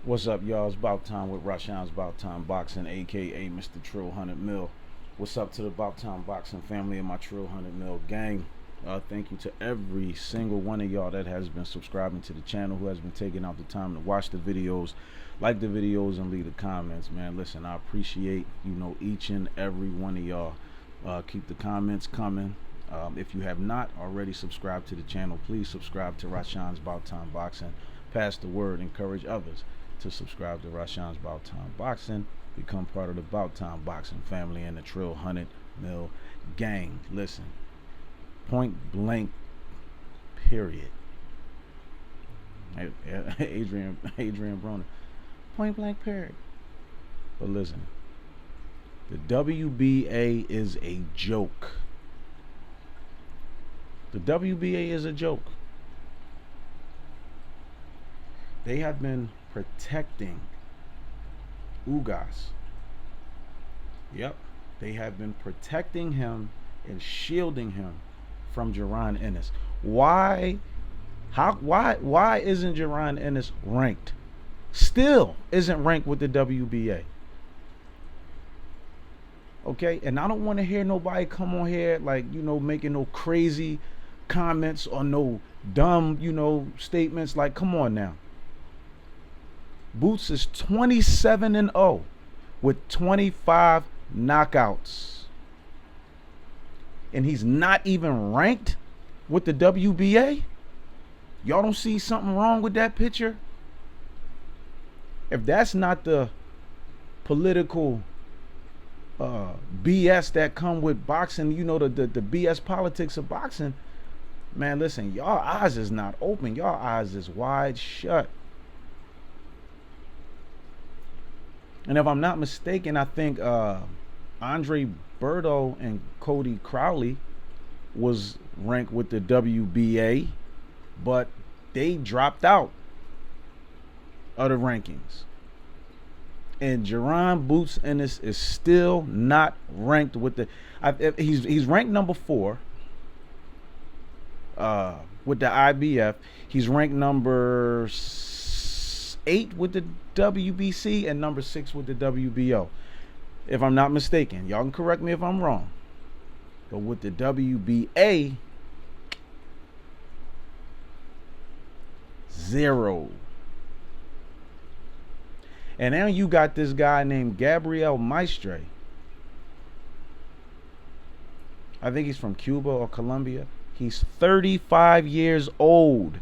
What's up, y'all? It's About Time with Rashawn's About Time Boxing, aka Mr. Trill 100 Mil. What's up to the About Time Boxing family and my Trill 100 Mil gang? Thank you to every single one of y'all that has been subscribing to the channel, who has been taking out the time to watch the videos, like the videos, and leave the comments. Man, listen, I appreciate each and every one of y'all. Keep the comments coming. If you have not already subscribed to the channel, please subscribe to Rashawn's About Time Boxing. Pass the word, encourage others to subscribe to Rashawn's About Time Boxing. Become part of the About Time Boxing family and the Trill 100 Mil gang. Listen, point blank, period. Adrian Broner. Point blank, period. But listen, the WBA is a joke. The WBA is a joke. They have been protecting Ugas. Yep, they have been protecting him and shielding him from Jaron Ennis. Why isn't Jaron Ennis ranked? Still isn't ranked with the WBA. Okay, and I don't want to hear nobody come on here making no crazy comments or no dumb statements. Like, come on now. Boots is 27-0 with 25 knockouts. And he's not even ranked with the WBA? Y'all don't see something wrong with that picture? If that's not the political BS that come with boxing, the BS politics of boxing, man, listen, y'all eyes is not open. Y'all eyes is wide shut. And if I'm not mistaken, I think Andre Berto and Cody Crowley was ranked with the WBA, but they dropped out of the rankings. And Jaron Boots Ennis is still not ranked with the. He's ranked number 4 with the IBF. He's ranked number 8 with the WBC and number 6 with the WBO, if I'm not mistaken. Y'all can correct me if I'm wrong. But with the WBA, 0. And now you got this guy named Gabriel Maestre. I think he's from Cuba or Colombia. He's 35 years old.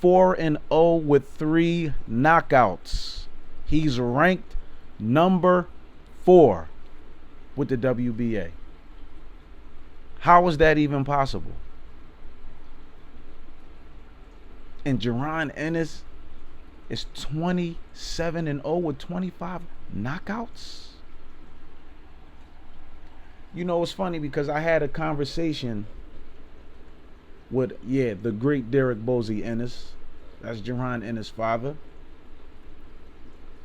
4-0 with 3 knockouts. He's ranked number 4 with the WBA. How is that even possible? And Jaron Ennis is 27-0 with 25 knockouts. It's funny because I had a conversation with the great Derek Bozy Ennis. That's Jaron Ennis' father.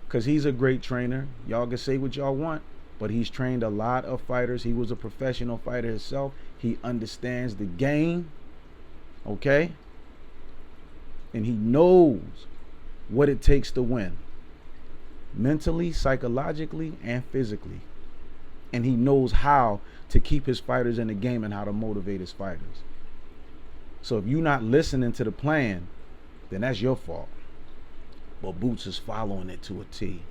Because he's a great trainer. Y'all can say what y'all want, but he's trained a lot of fighters. He was a professional fighter himself. He understands the game. Okay? And he knows what it takes to win. Mentally, psychologically, and physically. And he knows how to keep his fighters in the game and how to motivate his fighters. So if you're not listening to the plan, then that's your fault. But Boots is following it to a T.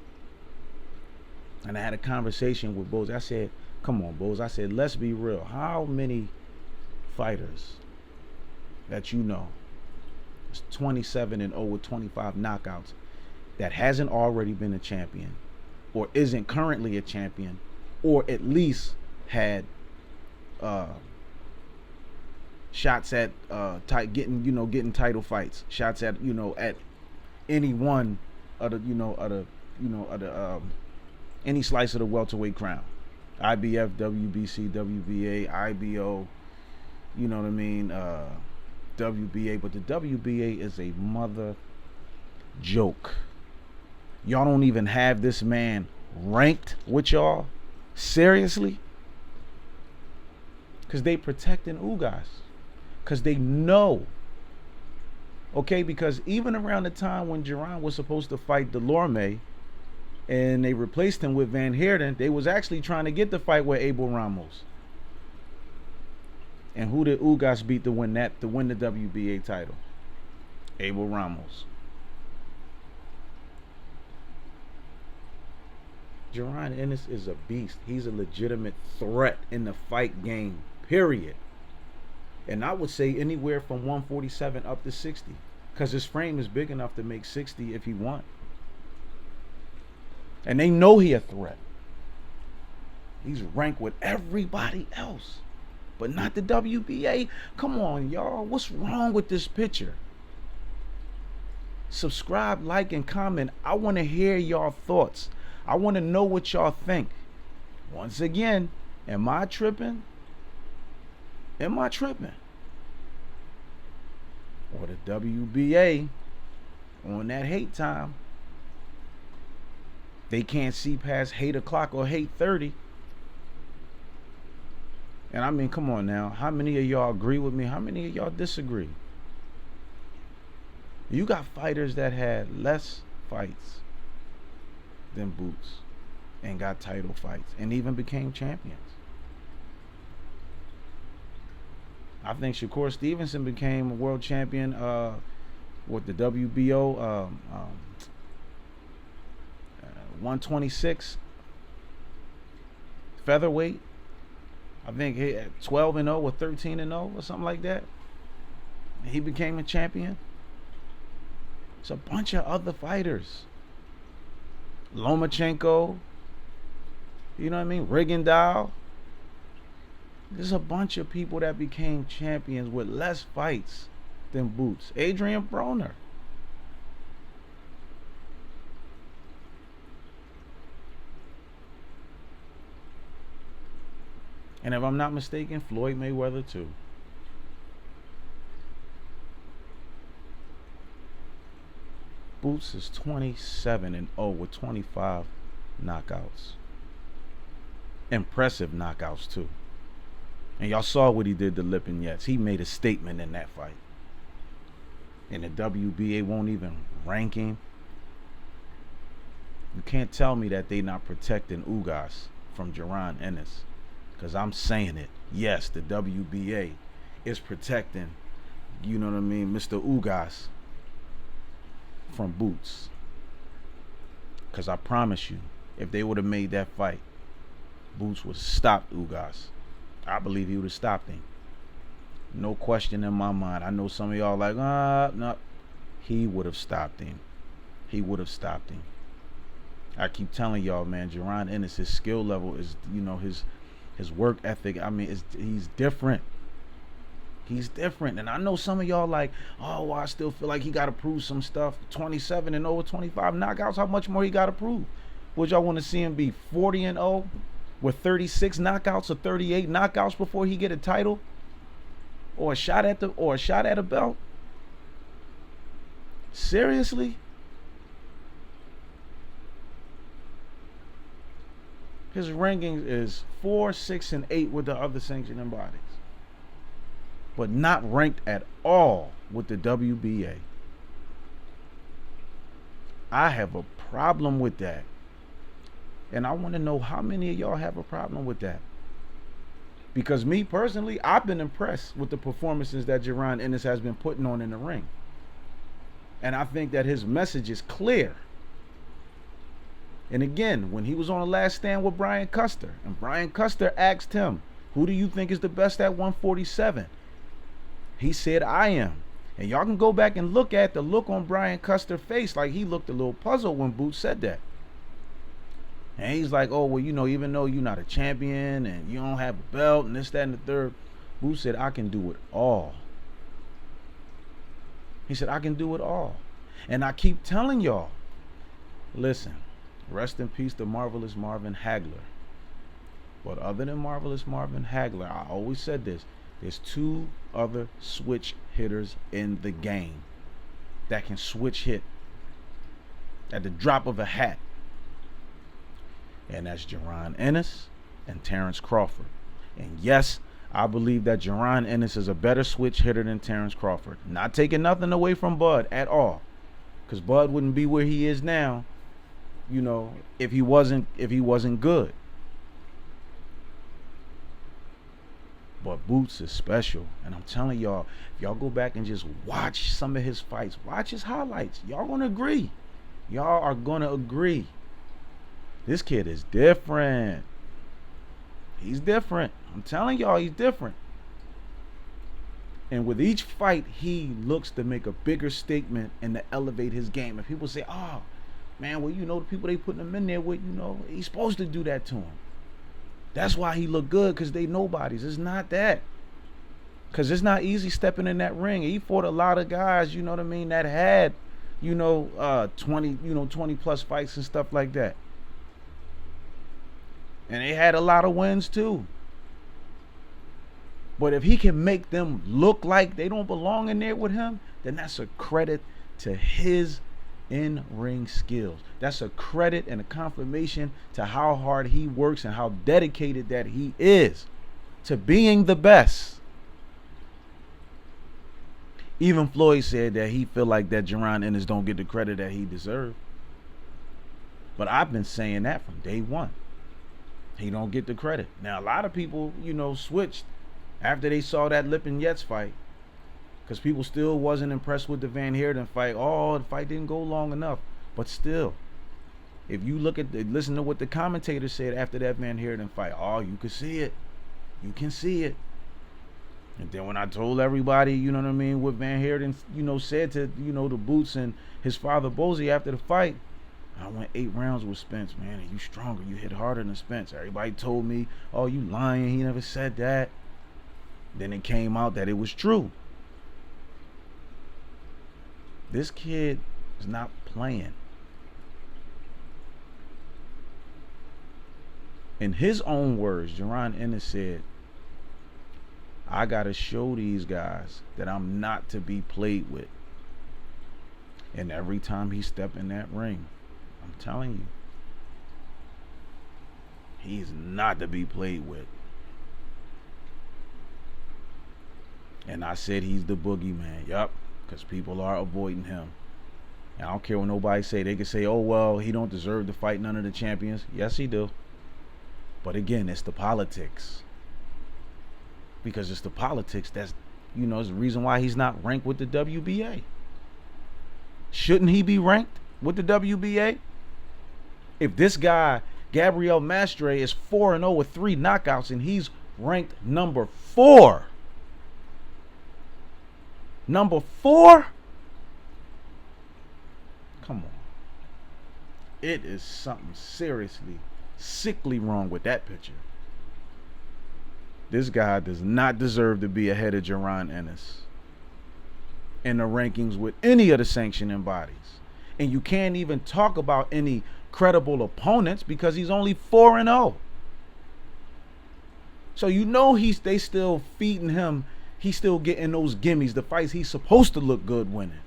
And I had a conversation with Bose. I said, come on, Bose. I said, let's be real. How many fighters that is 27-0 with 25 knockouts that hasn't already been a champion or isn't currently a champion or at least had shots at getting title fights, shots at at any one of the any slice of the welterweight crown, IBF, WBC, WBA, IBO, you know what I mean, WBA. But the WBA is a mother joke. Y'all don't even have this man ranked with y'all. Seriously? Because they protecting Ugas. Because they know Okay, because even around the time when Jaron was supposed to fight Delorme and they replaced him with Van Heerden, they was actually trying to get the fight with Abel Ramos. And who did Ugas beat to win the WBA title? Abel Ramos. Jaron Ennis is a beast. He's a legitimate threat in the fight game, period. And I would say anywhere from 147 up to 60. Because his frame is big enough to make 60 if he want. And they know he a threat. He's ranked with everybody else. But not the WBA. Come on, y'all. What's wrong with this picture? Subscribe, like, and comment. I want to hear y'all thoughts. I want to know what y'all think. Once again, am I tripping? Am I tripping? Or the WBA on that hate time? They can't see past hate o'clock or hate 30. And I mean, come on now. How many of y'all agree with me? How many of y'all disagree? You got fighters that had less fights than Boots and got title fights and even became champions. I think Shakur Stevenson became a world champion with the WBO 126 featherweight. I think he had 12-0 or 13-0 or something like that. And he became a champion. It's a bunch of other fighters. Lomachenko, you know what I mean? Rigondeaux. There's a bunch of people that became champions with less fights than Boots. Adrian Broner. And if I'm not mistaken, Floyd Mayweather too. Boots is 27-0 with 25 knockouts. Impressive knockouts too. And y'all saw what he did to Lipinets. He made a statement in that fight. And the WBA won't even rank him. You can't tell me that they not protecting Ugas from Jaron Ennis. Because I'm saying it. Yes, the WBA is protecting, you know what I mean, Mr. Ugas from Boots. Because I promise you, if they would have made that fight, Boots would have stopped Ugas. I believe he would have stopped him. No question in my mind. I know some of y'all like, no. He would have stopped him. He would have stopped him. I keep telling y'all, man, Jaron Ennis, his skill level is, you know, his work ethic, I mean, he's different. He's different. And I know some of y'all like, oh, well, I still feel like he got to prove some stuff. 27-0 with 25 knockouts. How much more he got to prove? Would y'all want to see him be 40-0 with 36 knockouts or 38 knockouts before he get a title? Or a shot at a belt? Seriously? His rankings is 4, 6, and 8 with the other sanctioning bodies. But not ranked at all with the WBA. I have a problem with that. And I want to know how many of y'all have a problem with that. Because me personally, I've been impressed with the performances that Jaron Ennis has been putting on in the ring. And I think that his message is clear. And again, when he was on the last stand with Brian Custer, and Brian Custer asked him, who do you think is the best at 147? He said, I am. And y'all can go back and look at the look on Brian Custer's face, like he looked a little puzzled when Boots said that. And he's like, oh, well, you know, even though you're not a champion and you don't have a belt and this, that, and the third, Boots said, I can do it all. He said, I can do it all. And I keep telling y'all, listen, rest in peace to Marvelous Marvin Hagler. But other than Marvelous Marvin Hagler, I always said this, there's 2 other switch hitters in the game that can switch hit at the drop of a hat. And that's Jaron Ennis and Terrence Crawford. And yes, I believe that Jaron Ennis is a better switch hitter than Terrence Crawford. Not taking nothing away from Bud at all, because Bud wouldn't be where he is now, if he wasn't good. But Boots is special, and I'm telling y'all, if y'all go back and just watch some of his fights, watch his highlights, y'all gonna agree. Y'all are gonna agree. This kid is different. He's different. I'm telling y'all, he's different. And with each fight, he looks to make a bigger statement and to elevate his game. And people say, oh, man, well, the people they putting him in there with, he's supposed to do that to him. That's why he look good, because they nobodies. It's not that. Because it's not easy stepping in that ring. He fought a lot of guys, that had, 20 plus fights and stuff like that. And they had a lot of wins too. But if he can make them look like they don't belong in there with him, then that's a credit to his in-ring skills. That's a credit and a confirmation to how hard he works and how dedicated that he is to being the best. Even Floyd said that he feel like that Jaron Ennis don't get the credit that he deserved. But I've been saying that from day one. He don't get the credit. Now, a lot of people, switched after they saw that Lipin-Yates fight, because people still wasn't impressed with the Van Heerden fight. Oh, the fight didn't go long enough. But still, if you listen to what the commentator said after that Van Heerden fight, oh, you can see it. You can see it. And then when I told everybody, what Van Heerden, said to, the Boots and his father Bozy after the fight, I went 8 rounds with Spence, man, and you stronger. You hit harder than Spence. Everybody told me, oh, you lying. He never said that. Then it came out that it was true. This kid is not playing. In his own words, Jaron Ennis said, I got to show these guys that I'm not to be played with. And every time he stepped in that ring, I'm telling you, he's not to be played with. And I said he's the boogeyman. Yup, because people are avoiding him. And I don't care what nobody say. They can say, oh, well, he don't deserve to fight none of the champions. Yes, he do. But again, it's the politics. Because it's the politics that's, is the reason why he's not ranked with the WBA. Shouldn't he be ranked with the WBA? If this guy, Gabriel Mastre, is 4-0 with 3 knockouts and he's ranked number 4. Number 4? Come on. It is something seriously, sickly wrong with that picture. This guy does not deserve to be ahead of Jaron Ennis in the rankings with any of the sanctioning bodies. And you can't even talk about any credible opponents because he's only 4-0. So they still feeding him. He's still getting those gimmies, the fights he's supposed to look good winning.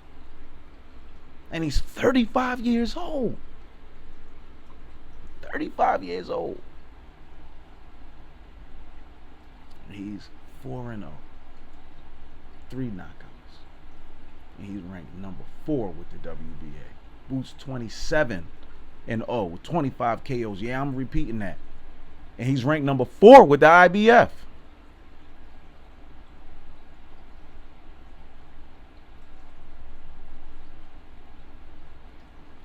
And he's 35 years old. 35 years old. He's 4-0. 3 knockouts. And he's ranked number 4 with the WBA. Boots 27-0 with 25 KOs. Yeah, I'm repeating that. And he's ranked number 4 with the IBF.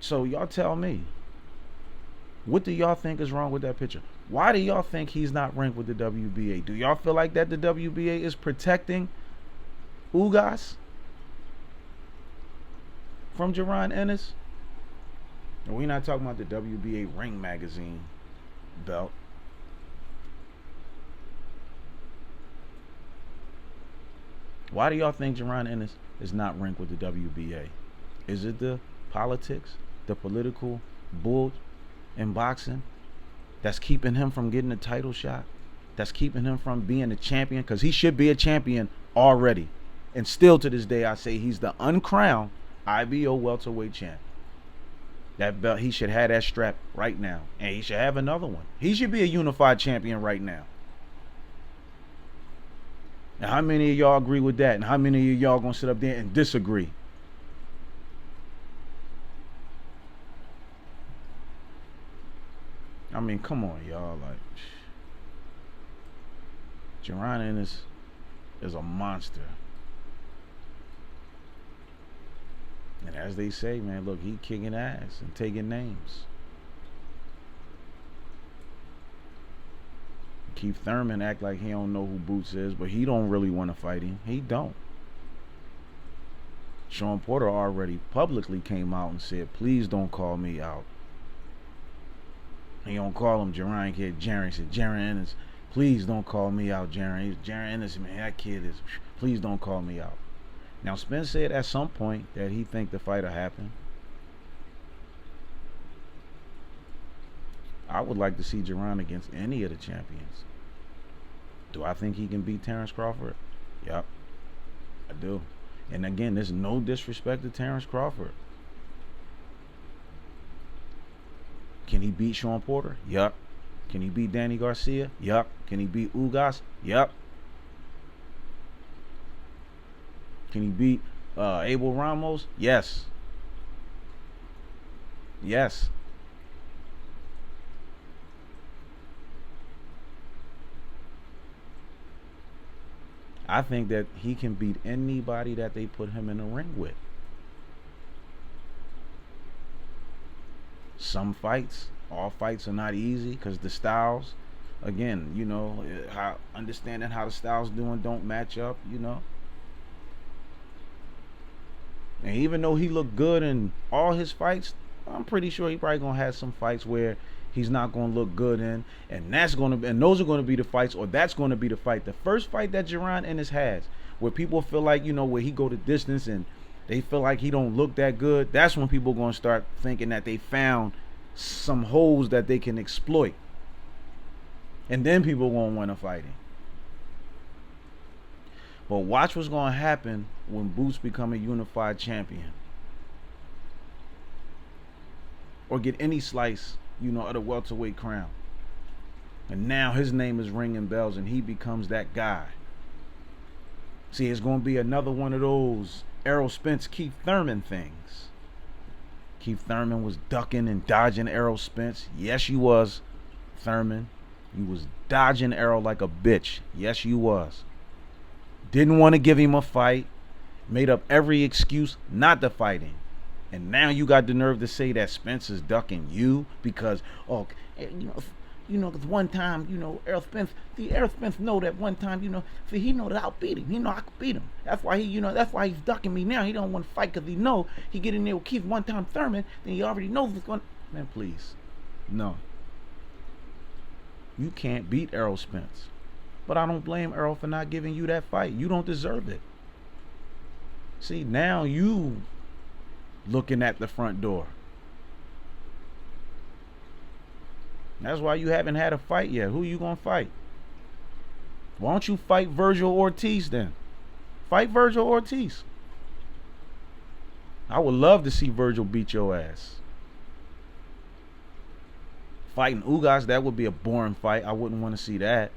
So y'all tell me, what do y'all think is wrong with that picture? Why do y'all think he's not ranked with the WBA? Do y'all feel like that the WBA is protecting Ugas from Jaron Ennis? And we're not talking about the WBA Ring Magazine belt. Why do y'all think Jaron Ennis is not ranked with the WBA? Is it the politics, the political bull in boxing that's keeping him from getting a title shot? That's keeping him from being a champion? Because he should be a champion already. And still to this day, I say he's the uncrowned IBO welterweight champ. That belt, he should have that strap right now. And he should have another one. He should be a unified champion right now. And how many of y'all agree with that? And how many of y'all gonna sit up there and disagree? I mean, come on, y'all. Like, Jaron Ennis is a monster. And as they say, man, look, he kicking ass and taking names. Keith Thurman act like he don't know who Boots is, but he don't really want to fight him. He don't. Sean Porter already publicly came out and said, please don't call me out. He don't call him Jaron kid. Jaron said, Jaron Ennis, please don't call me out, Jaron. Jaron Ennis, man, that kid is, please don't call me out. Now, Spence said at some point that he think the fight will happen. I would like to see Jaron against any of the champions. Do I think he can beat Terrence Crawford? Yep, I do. And again, there's no disrespect to Terrence Crawford. Can he beat Sean Porter? Yup. Can he beat Danny Garcia? Yup. Can he beat Ugas? Yup. Can he beat Abel Ramos? Yes. Yes. I think that he can beat anybody that they put him in the ring with. Some fights, all fights are not easy because the styles, again, you know, how understanding how the styles don't match up, you know. And even though he looked good in all his fights, I'm pretty sure he probably gonna have some fights where he's not gonna look good in, and those are gonna be the fights, or that's gonna be the fight. The first fight that Jaron Ennis has, where people feel like, you know, where he go the distance and they feel like he don't look that good, that's when people gonna start thinking that they found some holes that they can exploit, and then people gonna want to fight him. But watch what's gonna happen when Boots become a unified champion, or get any slice, you know, of the welterweight crown. And now his name is ringing bells and he becomes that guy. See, it's going to be another one of those Errol Spence, Keith Thurman things. Keith Thurman was ducking and dodging Errol Spence. Yes, you was, Thurman. You was dodging Errol like a bitch. Yes, you was. Didn't want to give him a fight. Made up every excuse not to fight him. And now you got the nerve to say that Spence is ducking you because, oh, you know, cause one time, you know, Errol Spence know that one time, you know, see, he know that I'll beat him. He know I could beat him. That's why that's why he's ducking me now. He don't want to fight because he know he get in there with Keith one time Thurman, then he already knows what's going. Man, please, no. You can't beat Errol Spence, but I don't blame Errol for not giving you that fight. You don't deserve it. See, now you looking at the front door. That's why you haven't had a fight yet. Who you gonna fight? Why don't you fight Virgil Ortiz then? Fight Virgil Ortiz. I would love to see Virgil beat your ass. Fighting Ugas, that would be a boring fight. I wouldn't want to see that.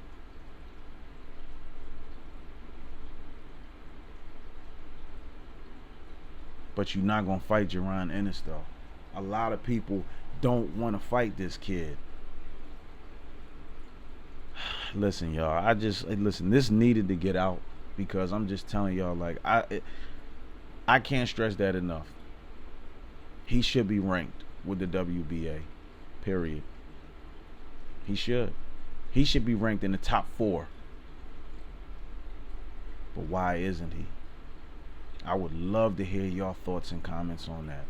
But you're not going to fight Jaron Ennis, though. A lot of people don't want to fight this kid. Listen, y'all. Listen, this needed to get out because I'm just telling y'all, like, I can't stress that enough. He should be ranked with the WBA, period. He should. He should be ranked in the top 4. But why isn't he? I would love to hear your thoughts and comments on that.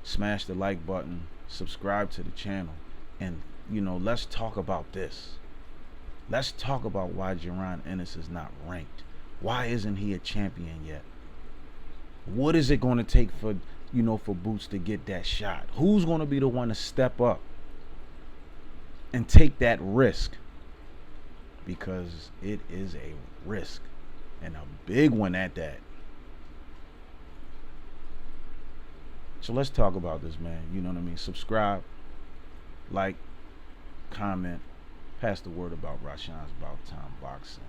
Smash the like button, subscribe to the channel, and, you know, let's talk about this. Let's talk about why Jaron Ennis is not ranked. Why isn't he a champion yet? What is it going to take for, you know, for Boots to get that shot? Who's going to be the one to step up and take that risk? Because it is a risk, and a big one at that. So let's talk about this, man. You know what I mean? Subscribe, like, comment, pass the word about Rashawn's About Time Boxing.